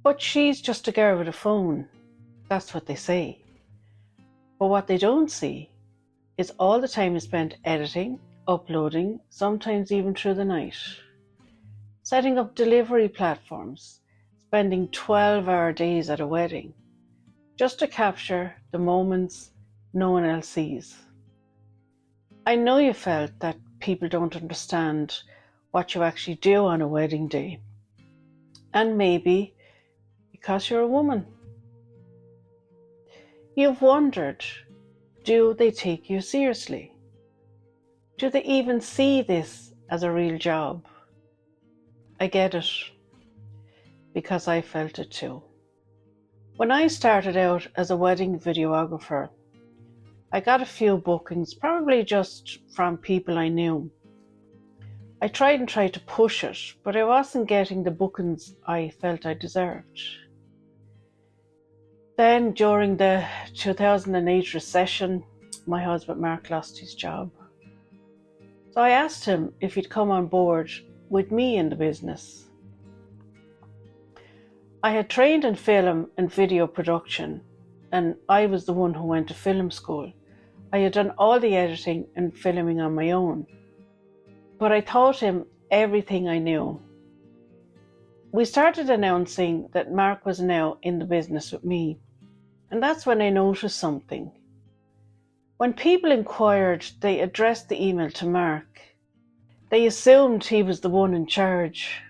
But she's just a girl with a phone. That's what they say. But what they don't see is all the time is spent editing, uploading, sometimes even through the night. Setting up delivery platforms, spending 12-hour days at a wedding, just to capture the moments no one else sees. I know you felt that people don't understand what you actually do on a wedding day. And maybe because you're a woman. You've wondered, do they take you seriously? Do they even see this as a real job? I get it, because I felt it too. When I started out as a wedding videographer, I got a few bookings, probably just from people I knew. I tried to push it, but I wasn't getting the bookings I felt I deserved. Then, during the 2008 recession, my husband Mark lost his job. So I asked him if he'd come on board with me in the business. I had trained in film and video production, and I was the one who went to film school. I had done all the editing and filming on my own, but I taught him everything I knew. We started announcing that Mark was now in the business with me, and that's when I noticed something. When people inquired, they addressed the email to Mark. They assumed he was the one in charge.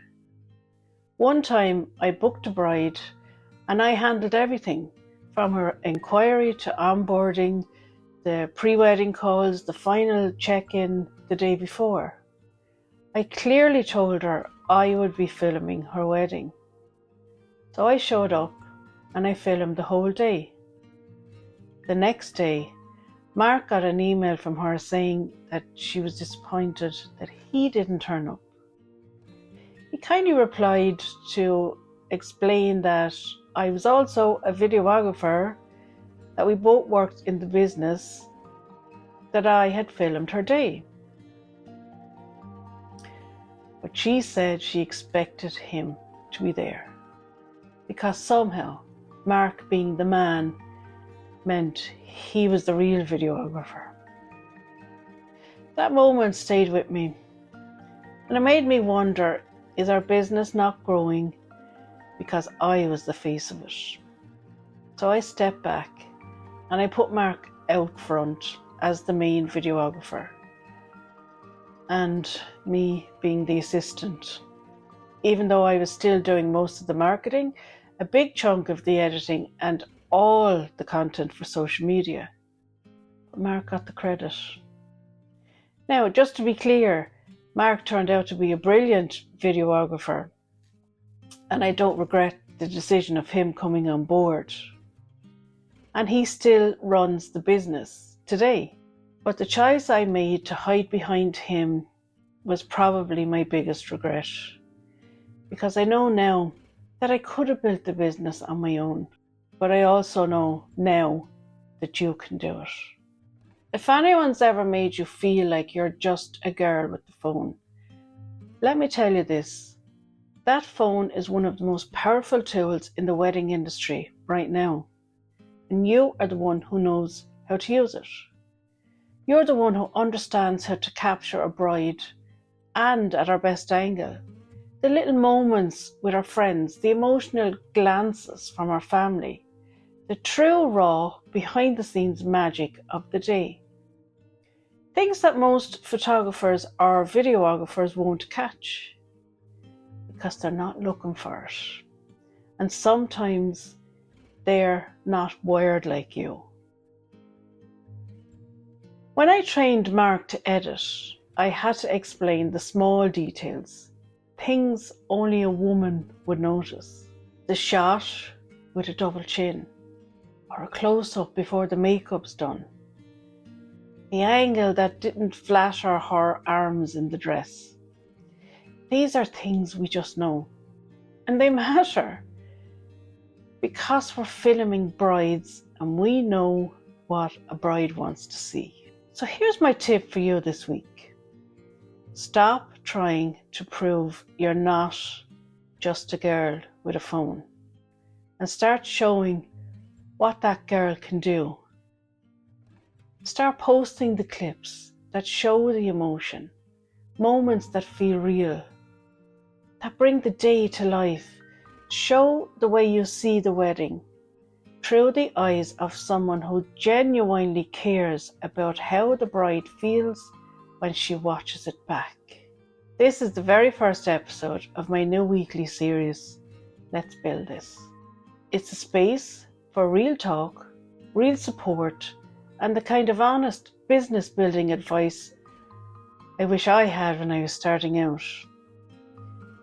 One time I booked a bride and I handled everything, from her inquiry to onboarding, the pre-wedding calls, the final check-in the day before. I clearly told her I would be filming her wedding. So I showed up and I filmed the whole day. The next day, Mark got an email from her saying that she was disappointed that he didn't turn up. He kindly replied to explain that I was also a videographer, that we both worked in the business, that I had filmed her day. But she said she expected him to be there, because somehow Mark being the man meant he was the real videographer. That moment stayed with me, and it made me wonder, is our business not growing because I was the face of it? So I stepped back and I put Mark out front as the main videographer, and me being the assistant. Even though I was still doing most of the marketing, a big chunk of the editing, and all the content for social media. But Mark got the credit. Now, just to be clear, Mark turned out to be a brilliant videographer, and I don't regret the decision of him coming on board. And he still runs the business today. But the choice I made to hide behind him was probably my biggest regret, because I know now that I could have built the business on my own, but I also know now that you can do it. If anyone's ever made you feel like you're just a girl with the phone, let me tell you this: that phone is one of the most powerful tools in the wedding industry right now, and you are the one who knows how to use it. You're the one who understands how to capture a bride, and at our best angle, the little moments with our friends, the emotional glances from our family, the true raw behind the scenes magic of the day. Things that most photographers or videographers won't catch, because they're not looking for it. And sometimes they're not wired like you. When I trained Mark to edit, I had to explain the small details, things only a woman would notice. The shot with a double chin, or a close-up before the makeup's done. The angle that didn't flatter her arms in the dress. These are things we just know, and they matter, because we're filming brides and we know what a bride wants to see. So here's my tip for you this week. Stop trying to prove you're not just a girl with a phone. and start showing what that girl can do. Start posting the clips that show the emotion, moments that feel real, that bring the day to life. Show the way you see the wedding through the eyes of someone who genuinely cares about how the bride feels when she watches it back. This is the very first episode of my new weekly series, Let's Build This. It's a space for real talk, real support, and the kind of honest business building advice I wish I had when I was starting out.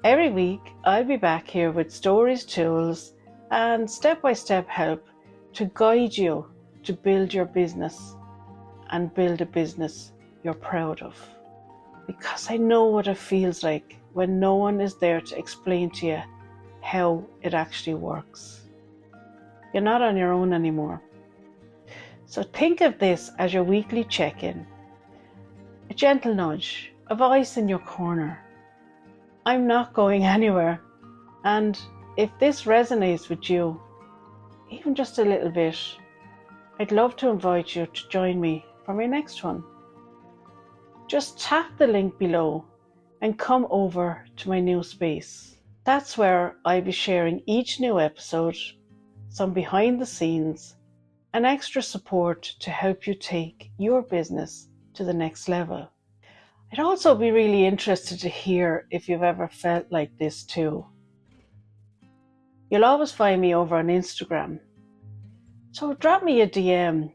Every week, I'll be back here with stories, tools, and step-by-step help to guide you to build your business and build a business you're proud of. Because I know what it feels like when no one is there to explain to you how it actually works. You're not on your own anymore. So think of this as your weekly check-in. A gentle nudge, a voice in your corner. I'm not going anywhere. And if this resonates with you, even just a little bit, I'd love to invite you to join me for my next one. Just tap the link below and come over to my new space. That's where I'll be sharing each new episode, some behind the scenes, and extra support to help you take your business to the next level. I'd also be really interested to hear if you've ever felt like this too. You'll always find me over on Instagram. So drop me a DM.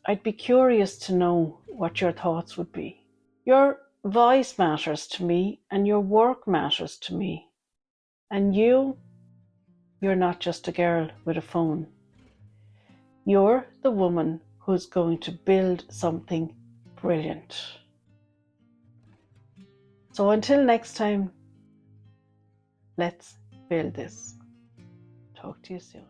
I'd be curious to know what your thoughts would be. Your voice matters to me and your work matters to me. And you're not just a girl with a phone. You're the woman who's going to build something brilliant. So until next time, let's build this. Talk to you soon.